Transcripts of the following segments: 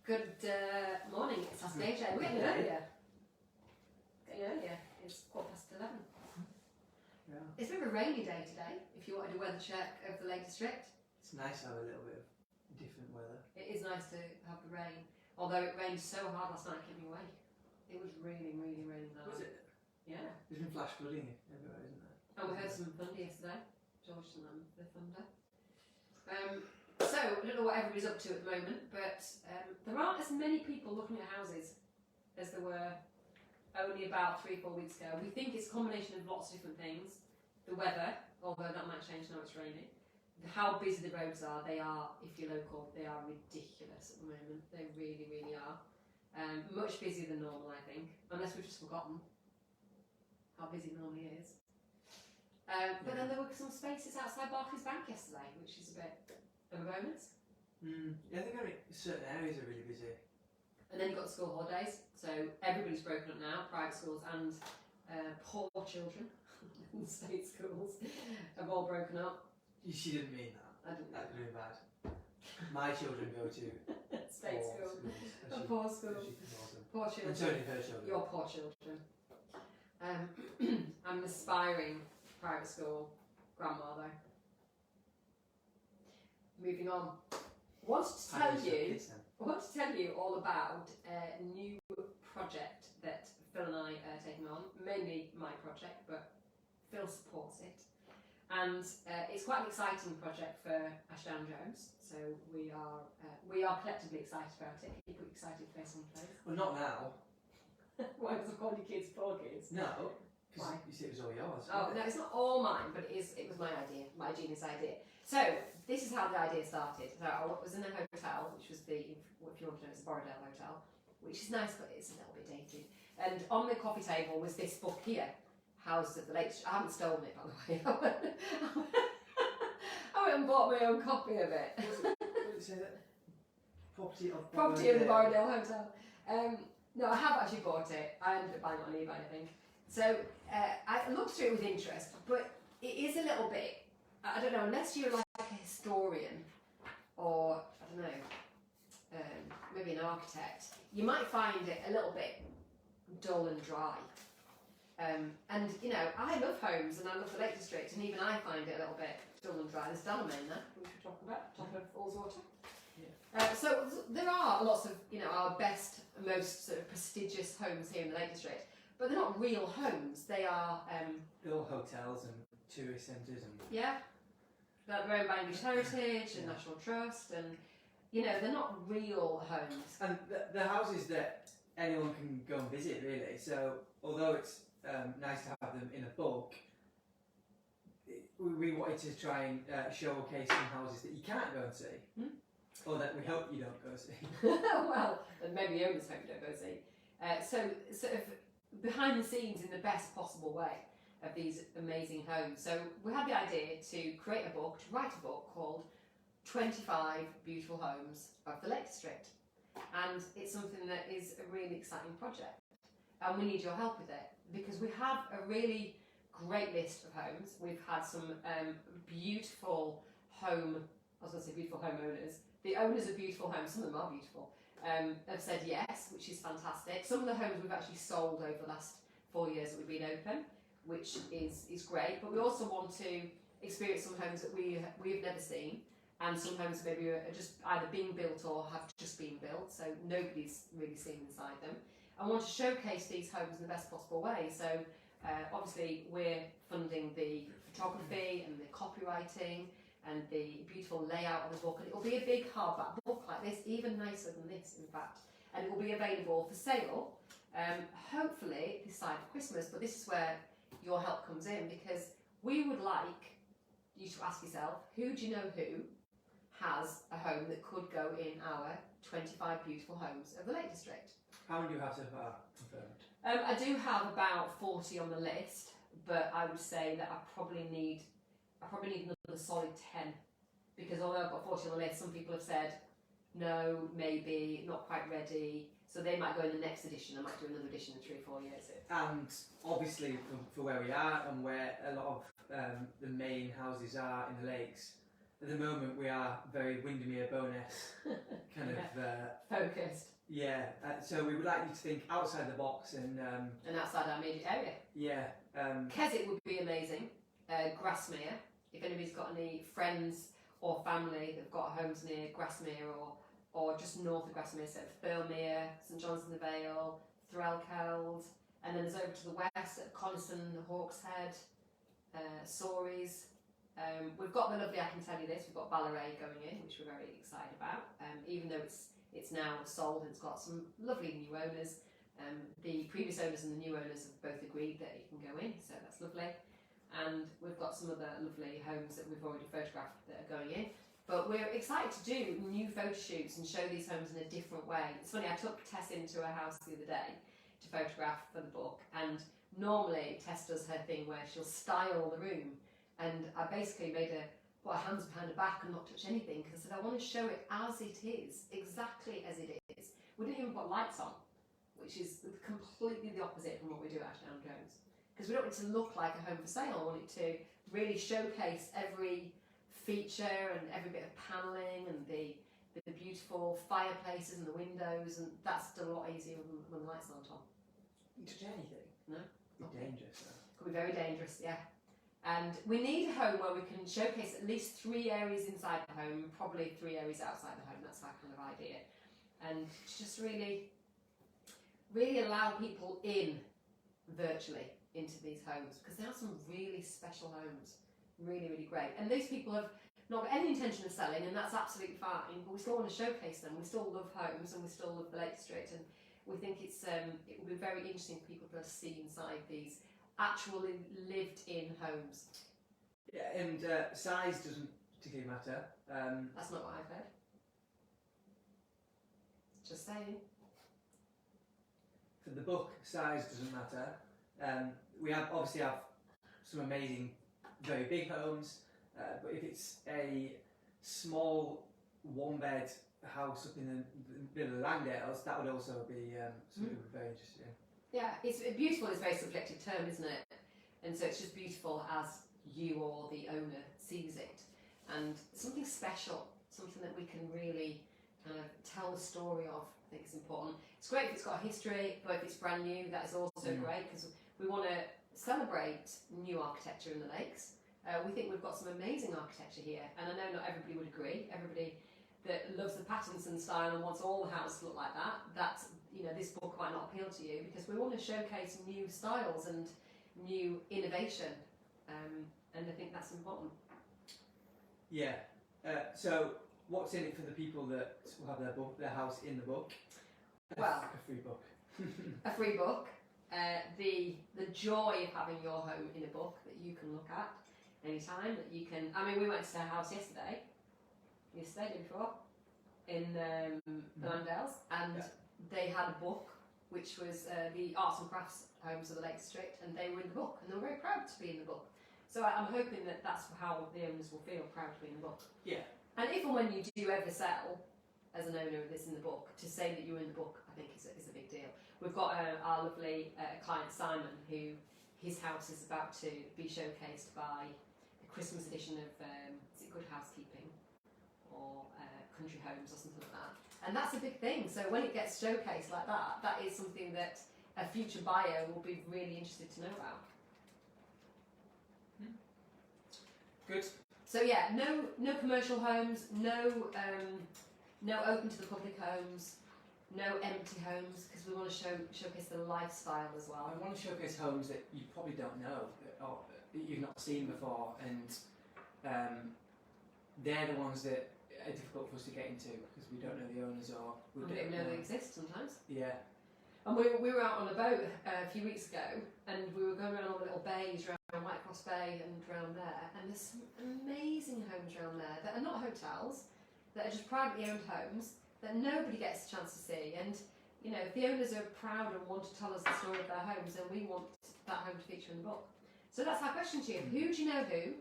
Good morning, it's AJ. We're getting earlier. It's 11:15. Yeah. It's a bit of a rainy day today, if you wanted a weather check of the Lake District. It's nice to have a little bit of different weather. It is nice to have the rain, although it rained so hard last night it kept me awake. It was really, really raining hard. Was it? Yeah. There's been flash flooding everywhere, isn't there? And we heard some thunder yesterday. George and the thunder. So, I don't know what everybody's up to at the moment, but there aren't as many people looking at houses as there were only about 3-4 weeks ago. We think it's a combination of lots of different things. The weather, although that might change now it's raining. How busy the roads are, they are, if you're local, they are ridiculous at the moment. They really, really are. Much busier than normal, I think, unless we've just forgotten how busy it normally is. But then there were some spaces outside Barclays Bank yesterday, which is a bit of a bonus. Yeah, I think certain areas are really busy. And then you've got the school holidays, so everybody's broken up now, private schools and poor children in state schools have all broken up. She didn't mean that. I didn't know. That's really bad. My children go to state school. schools. Poor school. Poor children. And so did her children. Your poor children. I'm an aspiring private school grandma though. Moving on. I want to tell you all about a new project that Phil and I are taking on. Mainly my project, but Phil supports it. And it's quite an exciting project for Ashdown Jones. So we are collectively excited about it. Can you put excited face on face? Well, not now. Why was I calling you kids poor kids? No, because you said it was all yours. Oh no, it's not all mine, but it was my idea, my genius idea. So this is how the idea started. So I was in a hotel, which was if you want to know, it's a Borrowdale hotel, which is nice, but it's a little bit dated. And on the coffee table was this book here, Houses of the Lake District. I haven't stolen it, by the way. I went and bought my own copy of it. What did it say that? Property of the Borrowdale Hotel. No, I have actually bought it. I ended up buying it on eBay, I think. So I looked through it with interest, but it is a little bit, I don't know, unless you're like a historian or, I don't know, maybe an architect, you might find it a little bit dull and dry. And, you know, I love homes and I love the Lake District, and even I find it a little bit dull and dry. There's Dalamain there, which we're talking about, top of Allswater. So there are lots of, you know, our best, most sort of prestigious homes here in the Lake District, but they're not real homes. They are they're all hotels and tourist centres and they're owned by English Heritage and National Trust, and you know they're not real homes. And the houses that anyone can go and visit, really. So although it's nice to have them in a bulk, we wanted to try and showcase some houses that you can't go and see. Or that we hope you don't go see. Well, and maybe the owners hope you don't go see. So sort of behind the scenes in the best possible way of these amazing homes. So we had the idea to create a book, to write a book called 25 Beautiful Homes of the Lake District. And it's something that is a really exciting project. And we need your help with it because we have a really great list of homes. We've had some beautiful beautiful homeowners. The owners of beautiful homes, some of them are beautiful, have said yes, which is fantastic. Some of the homes we've actually sold over the last 4 years that we've been open, which is great. But we also want to experience some homes that we've never seen, and some homes maybe are just either being built or have just been built, so nobody's really seen inside them. I want to showcase these homes in the best possible way. So obviously we're funding the photography and the copywriting and the beautiful layout of the book, and it will be a big hardback book like this, even nicer than this in fact, and it will be available for sale hopefully this side of Christmas. But this is where your help comes in, because we would like you to ask yourself, who do you know who has a home that could go in our 25 beautiful homes of the Lake District? How many do you have so far confirmed? I do have about 40 on the list, but I would say that I probably need another solid 10, because although I've got 40 on the list, some people have said no, maybe, not quite ready, so they might go in the next edition. I might do another edition in 3 or 4 years. And obviously for where we are and where a lot of the main houses are in the lakes, at the moment we are very Windermere Bowness kind of focused. Yeah, so we would like you to think outside the box and outside our immediate area. yeah. Keswick would be amazing. Grasmere, if anybody's got any friends or family that've got homes near Grasmere or just north of Grasmere, so Thirlmere, St John's in the Vale, Threlkeld, and then there's over to the west at Coniston, Hawkshead, Soaries. We've got the lovely, I can tell you this, we've got Ballarat going in, which we're very excited about, even though it's now sold and it's got some lovely new owners. The previous owners and the new owners have both agreed that it can go in, so that's lovely. And we've got some other lovely homes that we've already photographed that are going in. But we're excited to do new photo shoots and show these homes in a different way. It's funny, I took Tess into a house the other day to photograph for the book, and normally Tess does her thing where she'll style the room, and I basically made her put her hands behind her back and not touch anything, because I said I want to show it as it is, exactly as it is. We didn't even put lights on, which is completely the opposite from what we do at Ashdown Jones, because we don't want it to look like a home for sale. I want it to really showcase every feature and every bit of panelling and the beautiful fireplaces and the windows, and that's a lot easier when the lights aren't on. You touch anything? No. It's dangerous though. Could be very dangerous, yeah. And we need a home where we can showcase at least 3 areas inside the home, probably 3 areas outside the home. That's our kind of idea. And just really allow people in virtually into these homes, because they are some really special homes. Really, really great. And these people have not got any intention of selling, and that's absolutely fine, but we still want to showcase them. We still love homes and we still love the Lake District, and we think it will be very interesting for people to see inside these actually lived in homes. Yeah, and size doesn't particularly matter. That's not what I've heard. Just saying. For the book, size doesn't matter. We obviously have some amazing, very big homes, but if it's a small 1-bed house up in the middle of the Langdales, that would also be something we're very interested in. Yeah, it's beautiful. It's a very subjective term, isn't it? And so it's just beautiful as you or the owner sees it, and something special, something that we can really kind of tell the story of. I think it's important. It's great if it's got a history, but if it's brand new, that is also great, because we want to celebrate new architecture in the lakes. We think we've got some amazing architecture here, and I know not everybody would agree. Everybody that loves the Pattinson style and wants all the houses to look like that, this book might not appeal to you, because we want to showcase new styles and new innovation, and I think that's important. Yeah. So what's in it for the people that will have their house in the book? Well, a free book. A free book. The joy of having your home in a book that you can look at anytime. That you can. I mean, we went to her house yesterday, day before, in the Landales, and they had a book which was the arts and crafts homes of the Lake District, and they were in the book, and they were very proud to be in the book. So I'm hoping that that's how the owners will feel, proud to be in the book. Yeah. And if and when you do ever sell as an owner of this in the book, to say that you're in the book, I think is a big deal. We've got our lovely client Simon, who his house is about to be showcased by the Christmas edition of is it Good Housekeeping or Country Homes or something like that. And that's a big thing. So when it gets showcased like that, that is something that a future buyer will be really interested to know about. Good. So yeah, no commercial homes, no open to the public homes, no empty homes, because we want to showcase the lifestyle as well. I want to showcase homes that you probably don't know, or that you've not seen before, and they're the ones that are difficult for us to get into because we don't know the owners, or we don't even know they exist sometimes. Yeah. And we were out on a boat a few weeks ago, and we were going around all the little bays around Whitecross Bay and around there, and there's some amazing homes around there that are not hotels, that are just privately owned homes that nobody gets a chance to see. And if the owners are proud and want to tell us the story of their homes, then we want that home to feature in the book. So that's our question to you. Who do you know who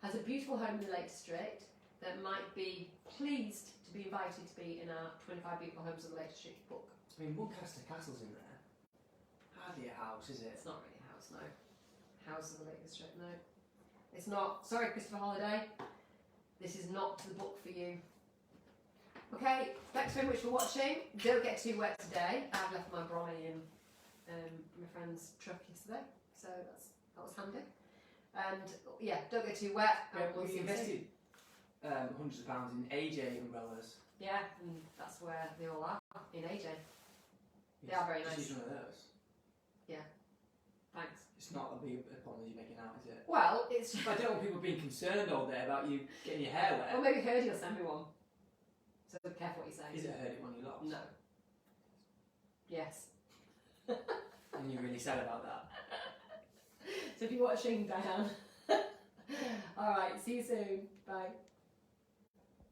has a beautiful home in the Lake District that might be pleased to be invited to be in our 25 Beautiful Homes of the Lake District book? I mean, Woodcaster Castle's in there. Hardly a house, is it? It's not really a house, no. House of the Lake District, no. It's not. Sorry, Christopher Holiday. This is not the book for you. Okay, thanks very much for watching. Don't get too wet today. I've left my brolly in my friend's truck yesterday, so that was handy. And yeah, don't get too wet. And We invested hundreds of pounds in AJ umbrellas. Yeah, and that's where they all are, in AJ. They are very nice. Just use one of those. Thanks. It's not a big problem you're making out, is it? Well, it's... I don't want people being concerned all day about you getting your hair wet. Well, maybe Herdy will send me one. So be careful what you say. Is it Herdy one you lost? No. Yes. And you're really sad about that. So if you're watching, Diane. Alright, see you soon. Bye.